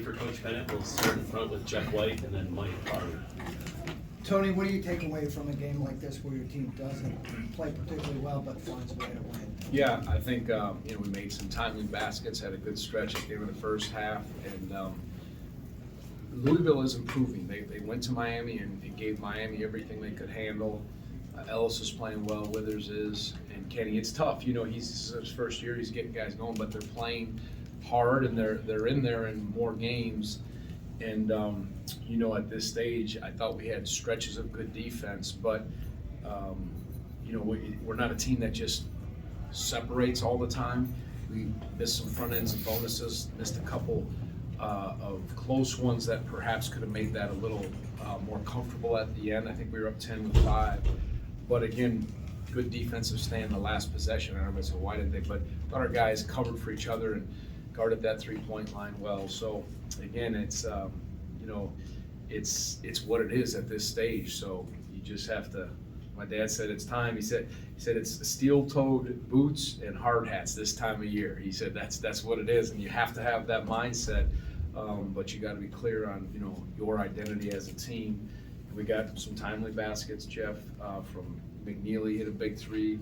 ready for Coach Bennett. We'll start in front with Jeff White and then Mike Barber. Tony, what do you take away from a game like this where your team doesn't play particularly well but finds a way to win? Yeah, I think we made some timely baskets, had a good stretch at the end of the first half, and Louisville is improving. They went to Miami and it gave Miami everything they could handle. Ellis is playing well, Withers is, and Kenny. It's tough, he's his first year, he's getting guys going, but they're playing hard and they're in there in more games. And at this stage, I thought we had stretches of good defense, but we're not a team that just separates all the time. We missed some front ends and bonuses, missed a couple of close ones that perhaps could have made that a little more comfortable at the end. I think we were up 10-5, but again, good defensive stand the last possession. I don't know, why did they? But I thought our guys covered for each other and guarded that three-point line well. So again, it's it's what it is at this stage. So you just have to. My dad said it's time. He said it's steel-toed boots and hard hats this time of year. He said that's what it is, and you have to have that mindset. But you got to be clear on your identity as a team. And we got some timely baskets. Jeff from McNeely hit a big three.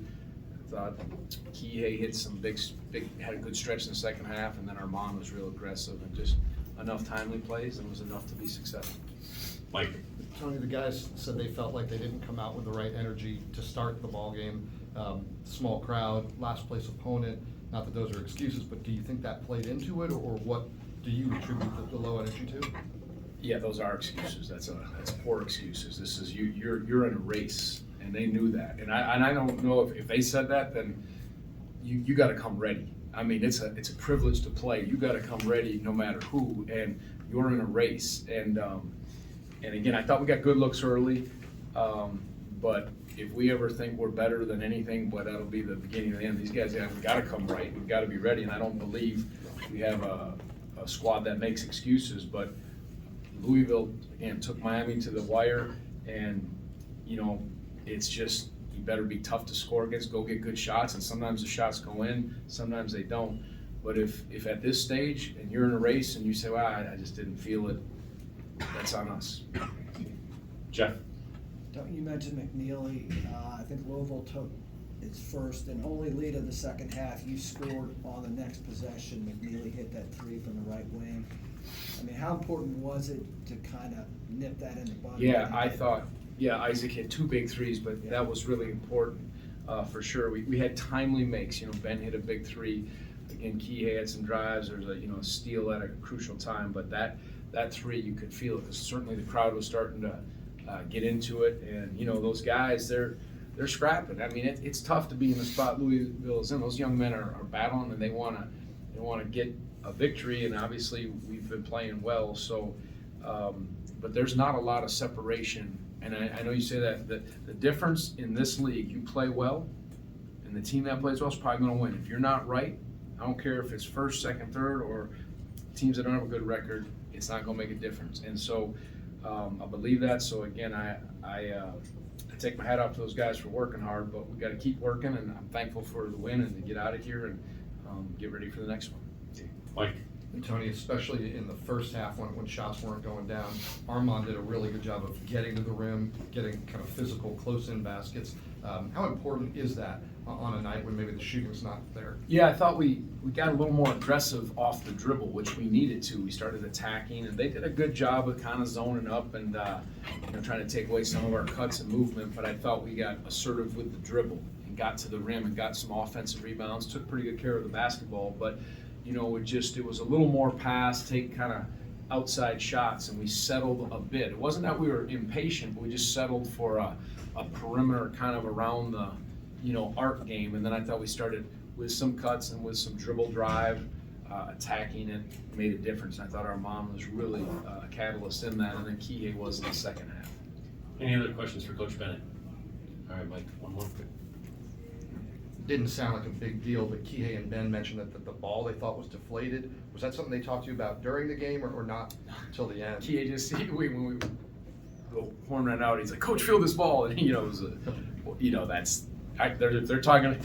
I thought Kihei hit some big had a good stretch in the second half, and then Armand was real aggressive and just enough timely plays and was enough to be successful. Mike. Tony, the guys said they felt like they didn't come out with the right energy to start the ball game. Small crowd, last place opponent. Not that those are excuses, but do you think that played into it, or what do you attribute the low energy to? Yeah, those are excuses. That's poor excuses. This is you're in a race, and they knew that. And I don't know if they said that, then you got to come ready. I mean, it's a privilege to play. You got to come ready no matter who, and you're in a race. And again, I thought we got good looks early, but if we ever think we're better than anything, but that'll be the beginning of the end. These guys have got to come right. We've got to be ready, and I don't believe we have a squad that makes excuses. But Louisville, again, took Miami to the wire, and it's just you better be tough to score against, go get good shots, and sometimes the shots go in, sometimes they don't. But if at this stage and you're in a race and you say, well, I just didn't feel it, that's on us. Jeff. You mentioned McNeely. I think Louisville took its first and only lead of the second half. You scored on the next possession. McNeely hit that three from the right wing. I mean, how important was it to kind of nip that in the bud? Yeah, I thought, Isaac hit two big threes, but that was really important for sure. We had timely makes. Ben hit a big three. Again, Kihei had some drives. There's a steal at a crucial time, but that three, you could feel it because certainly the crowd was starting to get into it, and those guys, they're scrapping. I mean, it's tough to be in the spot Louisville is in. Those young men are battling, and they want to get a victory, and obviously we've been playing well. So, but there's not a lot of separation, and I know you say that the difference in this league, you play well, and the team that plays well is probably going to win. If you're not right, I don't care if it's first, second, third, or teams that don't have a good record, it's not going to make a difference. And so I believe that. So again, I take my hat off to those guys for working hard, but we got to keep working, and I'm thankful for the win and to get out of here and get ready for the next one. Mike. And Tony, especially in the first half when shots weren't going down, Armand did a really good job of getting to the rim, getting kind of physical, close-in baskets. How important is that on a night when maybe the shooting's not there? Yeah, I thought we got a little more aggressive off the dribble, which we needed to. We started attacking, and they did a good job of kind of zoning up and trying to take away some of our cuts and movement. But I thought we got assertive with the dribble and got to the rim and got some offensive rebounds. Took pretty good care of the basketball, but it was a little more pass, take kind of outside shots, and we settled a bit. It wasn't that we were impatient, but we just settled for a perimeter kind of around the arc game, and then I thought we started with some cuts and with some dribble drive, attacking it, made a difference. I thought Armand was really a catalyst in that, and then Kihei was in the second half. Any other questions for Coach Bennett? All right, Mike, one more. Didn't sound like a big deal, but Kihei and Ben mentioned that the ball they thought was deflated. Was that something they talked to you about during the game or not until the end? Kihei just, when the horn ran out, he's like, "Coach, feel this ball," and it was they're talking.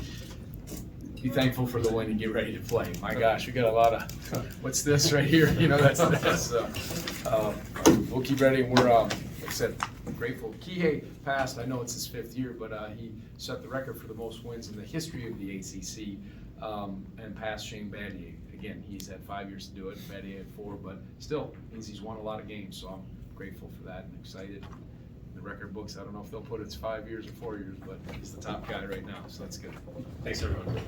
be thankful for the win and get ready to play. My gosh, we got a lot of, what's this right here? You know, that's we'll keep ready, and we're, like I said, grateful. Kihei passed, I know it's his 5th year, but he set the record for the most wins in the history of the ACC, and passed Shane Battier. Again, he's had 5 years to do it, Battier had 4, but still means he's won a lot of games, so I'm grateful for that and excited. The record books, I don't know if they'll put it's 5 years or 4 years, but he's the top guy right now, so that's good. Thanks, everyone.